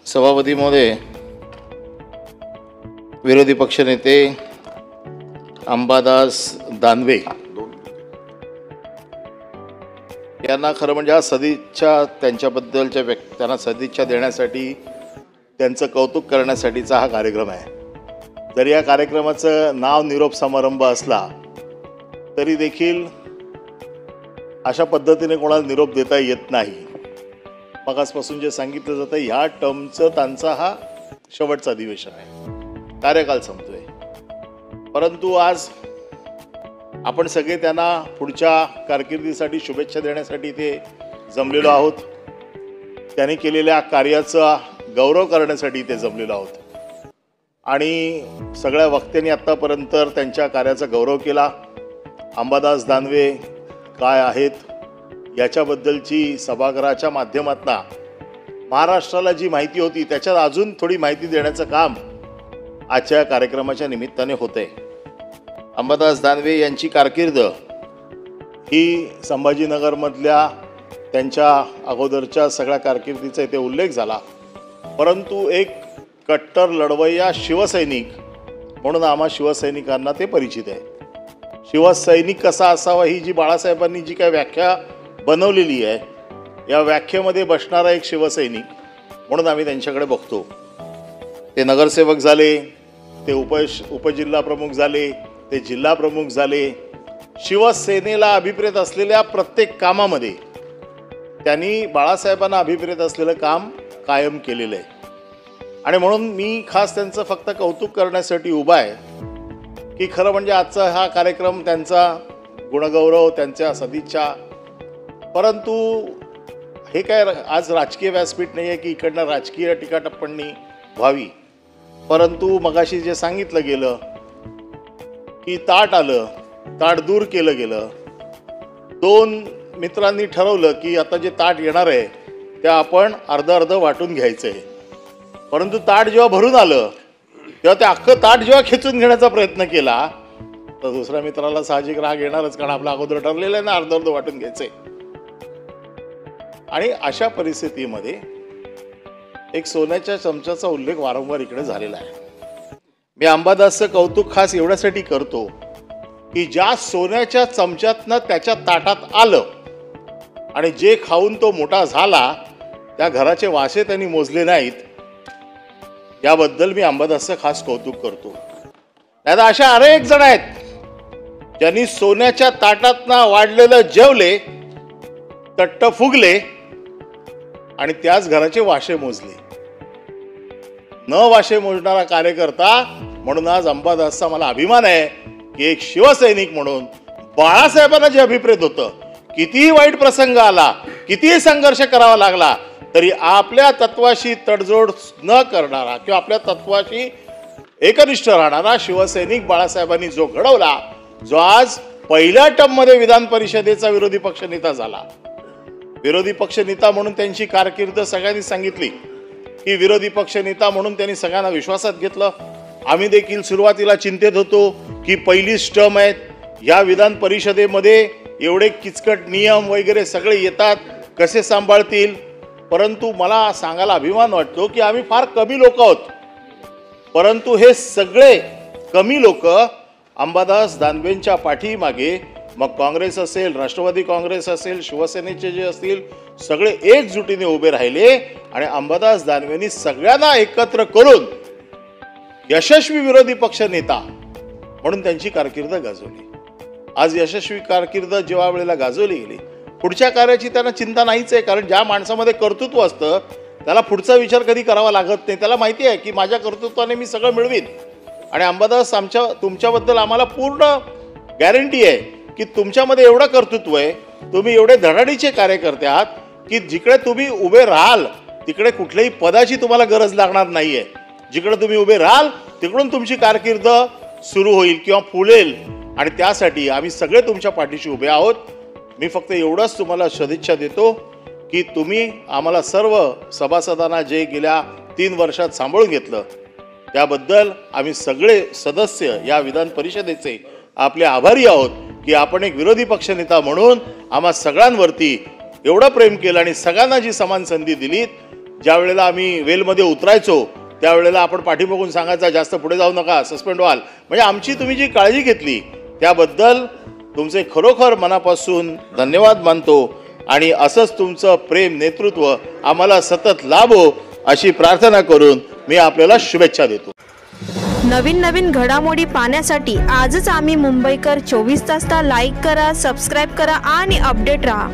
सभापती महोदय, विरोधी पक्षनेते अंबादास दानवे यांना खरं म्हणजे आज सदिच्छा त्यांच्याबद्दलच्या त्यांना सदिच्छा देण्यासाठी त्यांचं कौतुक करण्यासाठीचा हा कार्यक्रम आहे। जरी या कार्यक्रमाचं नाव निरोप समारंभ असला तरी देखील अशा पद्धतीने कोणाला निरोप देता येत नाही। मगासपासून जे सांगितलं जातं ह्या टर्मचं त्यांचा हा शेवटचा अधिवेशन आहे, कार्यकाल संपतोय। परंतु आज आपण सगळे त्यांना पुढच्या कारकिर्दीसाठी शुभेच्छा देण्यासाठी इथे जमलेलो आहोत। त्यांनी केलेल्या कार्याचा गौरव करण्यासाठी इथे जमलेलो आहोत आणि सगळ्या वक्त्यांनी आत्तापर्यंत त्यांच्या कार्याचा गौरव केला। अंबादास दानवे काय आहेत याच्याबद्दलची सभागृहाच्या माध्यमातून महाराष्ट्राला जी माहिती होती त्याच्यात अजून थोडी माहिती देण्याचं काम आजच्या कार्यक्रमाच्या निमित्ताने होतंय। अंबादास दानवे यांची कारकीर्द ही संभाजीनगरमधल्या त्यांच्या अगोदरच्या सगळ्या कारकिर्दीचा इथे उल्लेख झाला, परंतु एक कट्टर लढवय्या शिवसैनिक म्हणून आम्हा शिवसैनिकांना ते परिचित आहे। शिवसैनिक कसा असावा ही जी बाळासाहेबांनी जी काय व्याख्या बनवलेली आहे, या व्याख्येमध्ये बसणारा एक शिवसैनिक म्हणून आम्ही त्यांच्याकडे बघतो। ते नगरसेवक झाले, ते उपजिल्हा प्रमुख झाले, ते जिल्हा प्रमुख झाले। शिवसेनेला अभिप्रेत असलेल्या प्रत्येक कामामध्ये त्यांनी बाळासाहेबांना अभिप्रेत असलेलं काम कायम केलेलं आहे आणि म्हणून मी खास त्यांचं फक्त कौतुक करण्यासाठी उभा आहे की खरं म्हणजे आजचा हा कार्यक्रम त्यांचा गुणगौरव, त्यांच्या सदिच्छा, परंतु हे काय आज राजकीय व्यासपीठ नाही आहे की इकडनं राजकीय टीकाटिप्पणी व्हावी। परंतु मगाशी जे सांगितलं गेलं की ताट आलं, ताट दूर केलं गेलं। दोन मित्रांनी ठरवलं की आता जे ताट येणार आहे ते आपण अर्ध अर्ध वाटून घ्यायचं आहे, परंतु ताट जेव्हा भरून आलं तेव्हा ते अख्खं ताट जेव्हा खेचून घेण्याचा प्रयत्न केला तर दुसऱ्या मित्राला साहजिक राग येणारच, कारण आपला अगोदर ठरलेलं आहे ना अर्ध अर्ध वाटून घ्यायचंय। आणि अशा परिस्थितीमध्ये एक सोन्याच्या चमच्याचा उल्लेख वारंवार इकडे झालेला आहे। मी अंबादासचं कौतुक खास एवढ्यासाठी करतो की ज्या सोन्याच्या चमच्यातनं त्याच्या ताटात आलं आणि जे खाऊन तो मोठा झाला त्या घराचे वासे त्यांनी मोजले नाहीत, याबद्दल मी अंबादासचं खास कौतुक करतो। नाही तर अशा अनेक जण आहेत ज्यांनी सोन्याच्या ताटातनं वाढलेलं जेवले, तट्ट फुगले आणि त्याच घराचे वाशे मोजले। न वाशे मोजणारा कार्यकर्ता म्हणून आज अंबादासचा मला अभिमान आहे की एक शिवसैनिक म्हणून बाळासाहेबांना जे अभिप्रेत होतं, कितीही वाईट प्रसंग आला, कितीही संघर्ष करावा लागला तरी आपल्या तत्वाशी तडजोड न करणारा किंवा आपल्या तत्वाशी एकनिष्ठ राहणारा शिवसैनिक बाळासाहेबांनी जो घडवला, जो आज पहिल्या टर्ममध्ये विधान परिषदेचा विरोधी पक्षनेता झाला। विरोधी पक्षनेता म्हणून त्यांची कारकीर्द सगळ्यांनी सांगितली की विरोधी पक्षनेता म्हणून त्यांनी सगळ्यांना विश्वासात घेतलं। आम्ही देखील सुरुवातीला चिंतेत होतो की पहिलीच टर्म आहे, या विधान परिषदेमध्ये एवढे किचकट नियम वगैरे सगळे येतात, कसे सांभाळतील। परंतु मला सांगायला अभिमान वाटतो की आम्ही फार कमी लोक आहोत, परंतु हे सगळे कमी लोक अंबादास दानवेंच्या पाठीमागे, मग काँग्रेस असेल, राष्ट्रवादी काँग्रेस असेल, शिवसेनेचे जे असतील, सगळे एकजुटीने उभे राहिले आणि अंबादास दानवेंनी सगळ्यांना एकत्र करून यशस्वी विरोधी पक्ष नेता म्हणून त्यांची कारकीर्द गाजवली। आज यशस्वी कारकीर्द जेव्हा वेळेला गाजवली गेली, पुढच्या कार्याची त्यांना चिंता नाहीच आहे, कारण ज्या माणसामध्ये कर्तृत्व असतं त्याला पुढचा विचार कधी करावा लागत नाही। त्याला माहिती आहे की माझ्या कर्तृत्वाने मी सगळं मिळवीन। आणि अंबादास, तुमच्याबद्दल आम्हाला पूर्ण गॅरंटी आहे की तुमच्यामध्ये एवढं कर्तृत्व आहे, तुम्ही एवढे धडाडीचे कार्यकर्ते आहात की जिकडे तुम्ही उभे राहाल तिकडे कुठल्याही पदाची तुम्हाला गरज लागणार नाहीये। जिकडे तुम्ही उभे राहाल तिकडून तुमची कारकीर्द सुरू होईल किंवा फुलेल आणि त्यासाठी आम्ही सगळे तुमच्या पाठीशी उभे आहोत। मी फक्त एवढंच तुम्हाला सदिच्छा देतो की तुम्ही आम्हाला सर्व सभासदांना जे गेल्या 3 वर्षात सांभाळून घेतलं त्याबद्दल आम्ही सगळे सदस्य या विधान परिषदेचे आपले आभारी आहोत की आपण एक विरोधी पक्षनेता म्हणून आम्हा सगळ्यांवरती एवढं प्रेम केलं आणि सगळ्यांना जी समान संधी दिलीत, ज्या वेळेला आम्ही वेलमध्ये उतरायचो त्यावेळेला आपण पाठीमागून सांगायचा जास्त पुढे जाऊ नका, सस्पेंड व्हाल. म्हणजे आमची तुम्ही जी काळजी घेतली त्याबद्दल तुमचे खरोखर मनापासून धन्यवाद मानतो. आणि असंच तुमचं प्रेम नेतृत्व आम्हाला सतत लाभो अशी प्रार्थना करून मी आपल्याला शुभेच्छा देतो. नवीन घडामोडी पाहण्यासाठी आजच आम्ही मुंबईकर 24 तासला लाईक करा, सबस्क्राईब करा आणि अपडेट रहा.